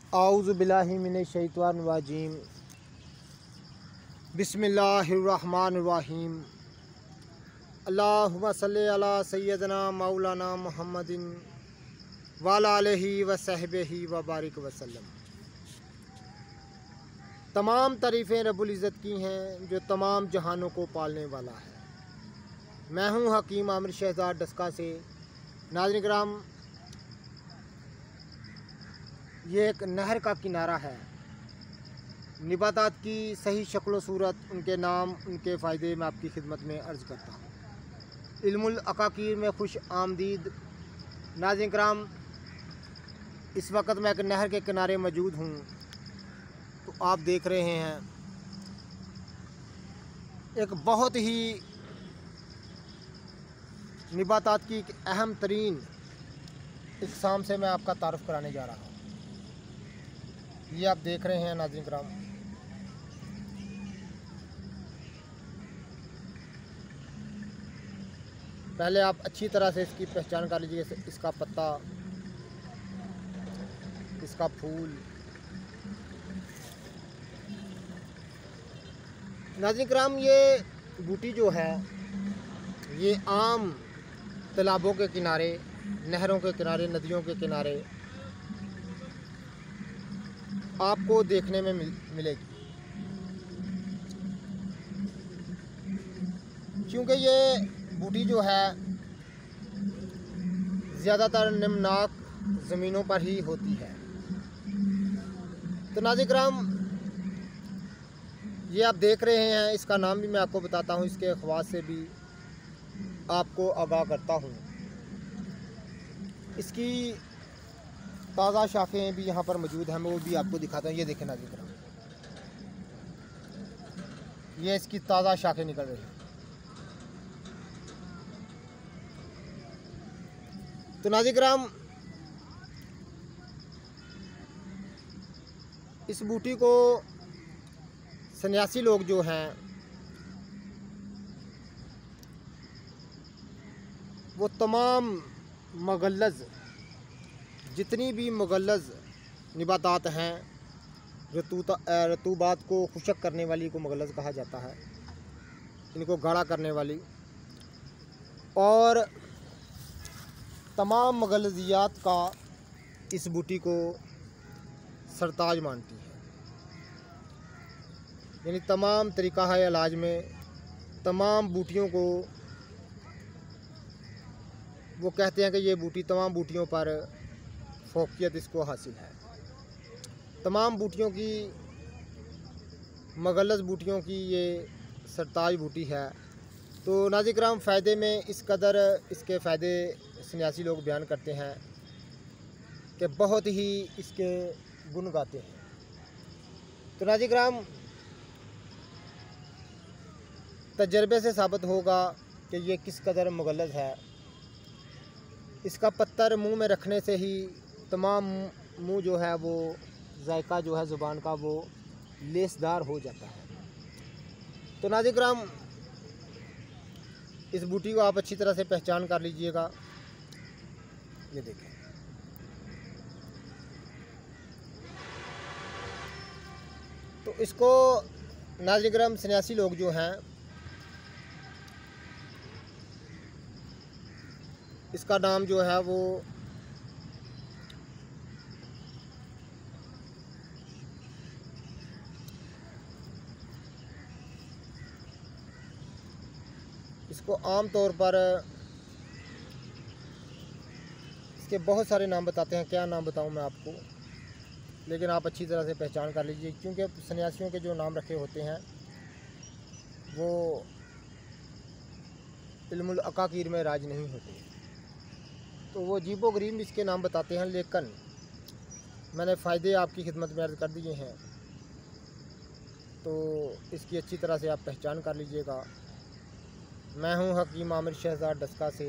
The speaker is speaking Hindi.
आऊज़ु बिल्लाहि मिनश शैतानिर रजीम। बिस्मिल्लाहिर्रहमानिर्रहीम। अल्लाहुम्मा सल्लि अला सय्यदना मौलाना मुहम्मदिन व अला आलिहि व सहबिही व बारिक वसल्लम। तमाम तारीफ़ें रब्बुल इज़्ज़त की हैं जो तमाम जहानों को पालने वाला है। मैं हूँ हकीम आमिर शहजाद डस्का से। नाज़रीन किराम, ये एक नहर का किनारा है। निबातात की सही शक्ल सूरत, उनके नाम, उनके फ़ायदे मैं आपकी खिदमत में अर्ज़ करता हूँ। इल्मुल अकाकीर में खुश आमदीद। नाज़रीन किराम, इस वक्त मैं एक नहर के किनारे मौजूद हूँ। तो आप देख रहे हैं एक बहुत ही निबातात की एक अहम तरीन इक़साम से मैं आपका तारुफ़ कराने जा रहा हूँ। ये आप देख रहे हैं नाज़रीन किराम, पहले आप अच्छी तरह से इसकी पहचान कर लीजिए। इसका पत्ता, इसका फूल। नाज़रीन किराम, ये बूटी जो है ये आम तालाबों के किनारे, नहरों के किनारे, नदियों के किनारे आपको देखने में मिलेगी। क्योंकि ये बूटी जो है ज़्यादातर निम्ननाक ज़मीनों पर ही होती है। तो नाज़रीन किराम, ये आप देख रहे हैं, इसका नाम भी मैं आपको बताता हूँ, इसके ख़वास से भी आपको आगाह करता हूँ। इसकी ताज़ा शाखें भी यहाँ पर मौजूद हैं, मैं वो भी आपको दिखाता हूँ। ये देखें नाज़रीन किराम, ये इसकी ताज़ा शाखें निकल रही हैं। तो नाज़रीन किराम, इस बूटी को सन्यासी लोग जो हैं वो तमाम मगल्लज़, जितनी भी मुगल्लज़ निबातात हैं, रतूबात को खुशक करने वाली को मुगल्लज़ कहा जाता है, इनको गाढ़ा करने वाली, और तमाम मुगल्लज़ियात का इस बूटी को सरताज मानती है। यानी तमाम तरीक़ा है इलाज में, तमाम बूटियों को वो कहते हैं कि ये बूटी तमाम बूटियों पर फ़ौक़ियत इसको हासिल है। तमाम बूटियों की, मुगल्लज़ बूटियों की ये सरताज बूटी है। तो नाज़रीन किराम, फ़ायदे में इस कदर इसके फ़ायदे सन्यासी लोग बयान करते हैं कि बहुत ही इसके गुण गाते हैं। तो नाज़रीन किराम, तजर्बे से साबित होगा कि ये किस कदर मुगल्लज़ है। इसका पत्तर मुंह में रखने से ही तमाम मुंह जो है वो जायका जो है ज़ुबान का वो लेसदार हो जाता है। तो नाज़रीन किराम, इस बूटी को आप अच्छी तरह से पहचान कर लीजिएगा। ये देखें, तो इसको नाज़रीन किराम सन्यासी लोग जो हैं इसका नाम जो है वो इसको आम तौर पर इसके बहुत सारे नाम बताते हैं। क्या नाम बताऊं मैं आपको, लेकिन आप अच्छी तरह से पहचान कर लीजिए, क्योंकि सन्यासियों के जो नाम रखे होते हैं वो इल्मुल अकाकीर में राज नहीं होते। तो वो अजीबो गरीब इसके नाम बताते हैं, लेकिन मैंने फ़ायदे आपकी खिदमत में अर्ज़ कर दिए हैं। तो इसकी अच्छी तरह से आप पहचान कर लीजिएगा। मैं हूँ हकीम आमिर शहजाद डस्का से।